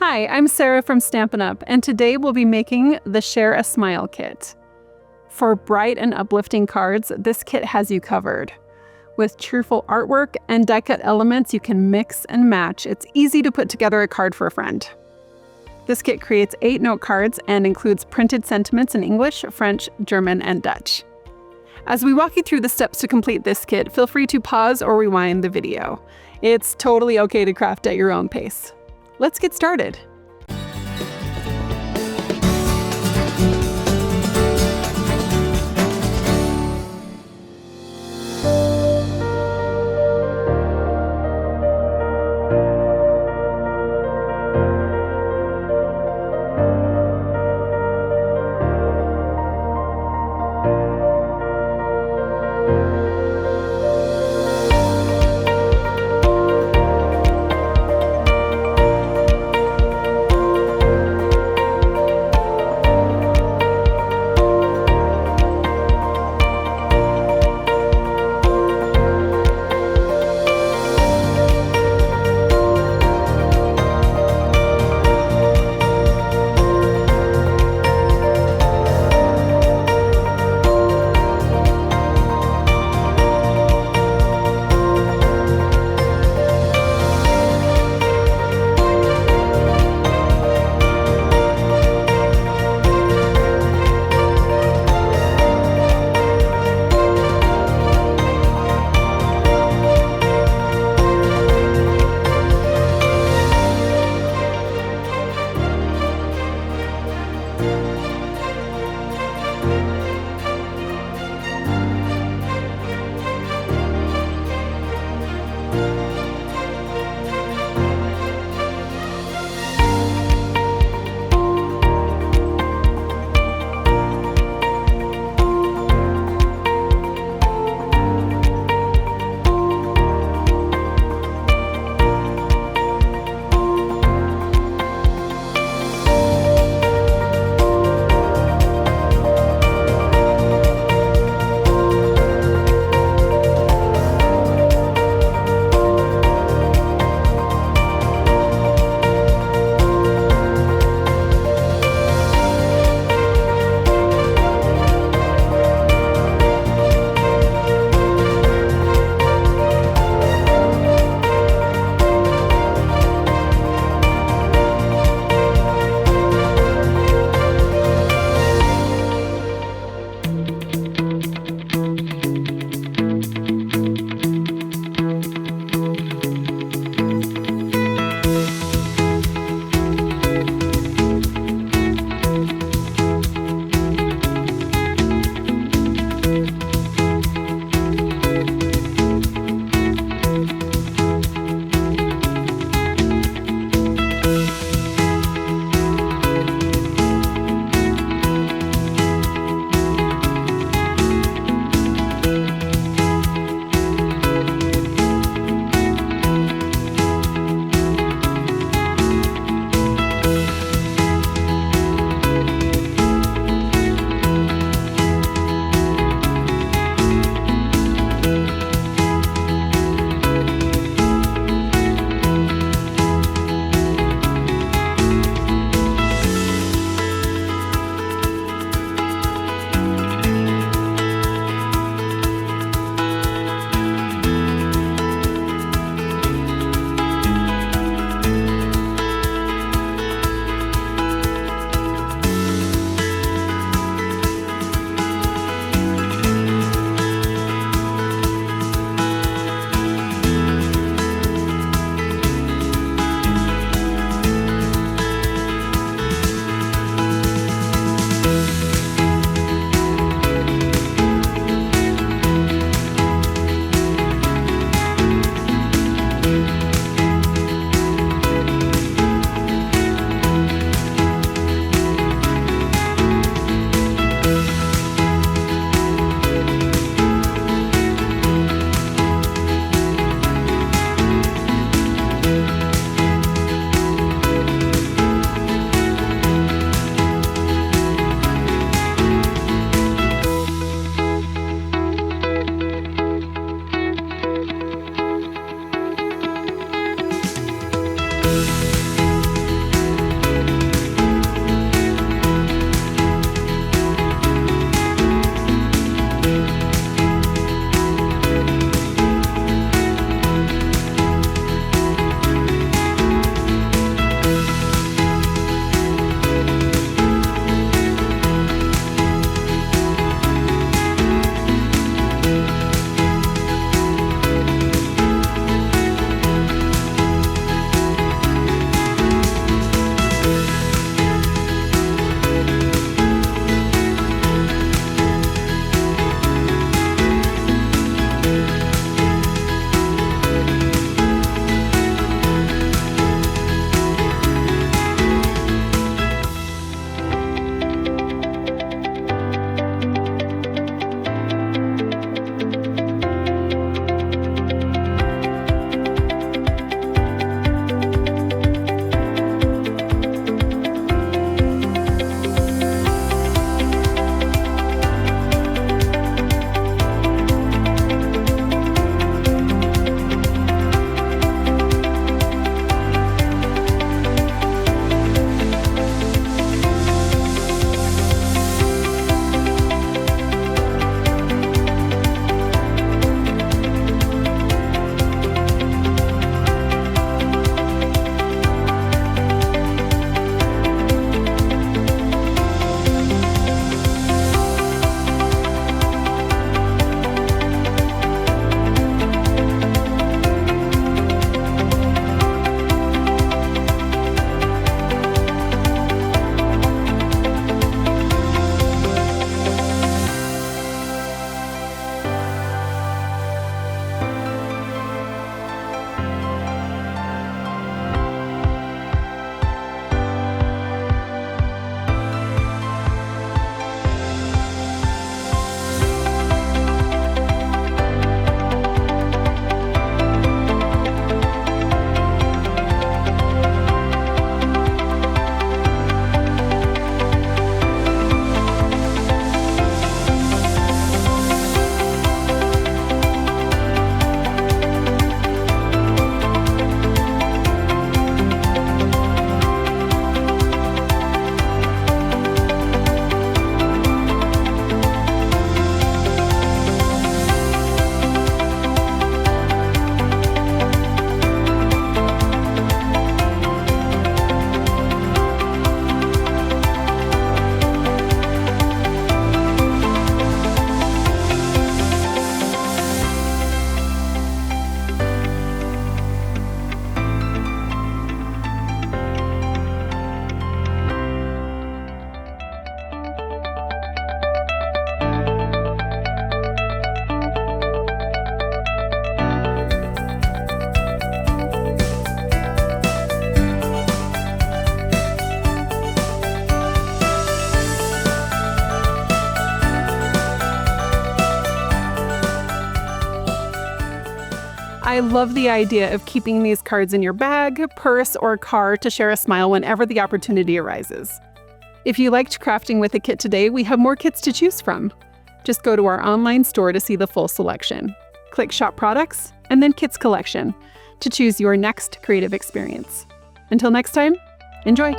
Hi, I'm Sarah from Stampin Up, and today we'll be making the Share a Smile kit. For bright and uplifting cards, this kit has you covered. With cheerful artwork and die-cut elements you can mix and match, it's easy to put together a card for a friend. This kit creates 8 note cards and includes printed sentiments in English, French, German, and Dutch. As we walk you through the steps to complete this kit, feel free to pause or rewind the video. It's totally okay to craft at your own pace. Let's get started. I love the idea of keeping these cards in your bag, purse, or car to share a smile whenever the opportunity arises. If you liked crafting with a kit today, we have more kits to choose from. Just go to our online store to see the full selection. Click Shop Products and then Kits Collection to choose your next creative experience. Until next time, enjoy!